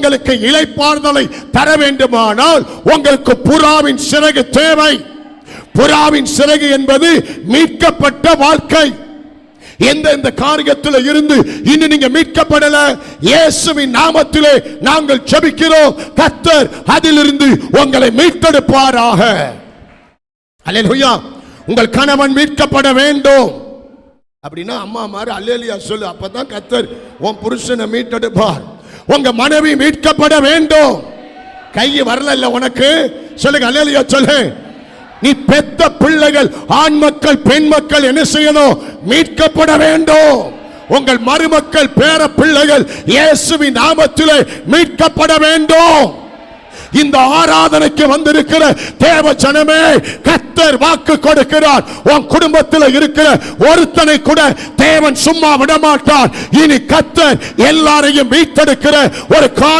உங்களுக்கு இளைப்பாறுதலை தர வேண்டுமானால் உங்களுக்கு புறாவின் சிறகு தேவை. புறாவின் சிறகு என்பது மீட்கப்பட்ட வாழ்க்கை. எந்த காரியத்தில் இருந்து இன்னும் நீங்க மீட்கப்படல, இயேசுவின் நாமத்திலே நாங்கள் ஜெபிக்கிறோம், கர்த்தர் அதிலிருந்து உங்களை மீட்டெடுப்பாராக. அல்லேலூயா. உங்கள் கணவன் மீட்கப்பட வேண்டும் அப்படின்னா அம்மா மாறு அல்லேலூயா சொல்லு. அப்பதான் கர்த்தர் உன் புருஷனை மீட்டெடுப்பார். உங்க மனைவி மீட்கப்பட வேண்டும். கை வரல உனக்கு, சொல்லுங்க அல்லேலூயா சொல்லு. நீ பெத்த பிள்ளைகள், ஆண் மக்கள் பெண் மக்கள் என்ன செய்யணும்? மீட்கப்பட வேண்டும். உங்கள் மருமக்கள் பேர பிள்ளைகள் இயேசுவின் நாமத்திலே மீட்கப்பட வேண்டும். இந்த ஆராதனைக்கு வந்திருக்கிற தேவ ஜனமே, கர்த்தர் வாக்கு கொடுக்கிறார், உன் குடும்பத்தில் இருக்கிற ஒருத்தனை கூட தேவன் சும்மா விடமாட்டார். இனி கர்த்தர் எல்லாரையும் மீட்டெடுக்கிற ஒரு கால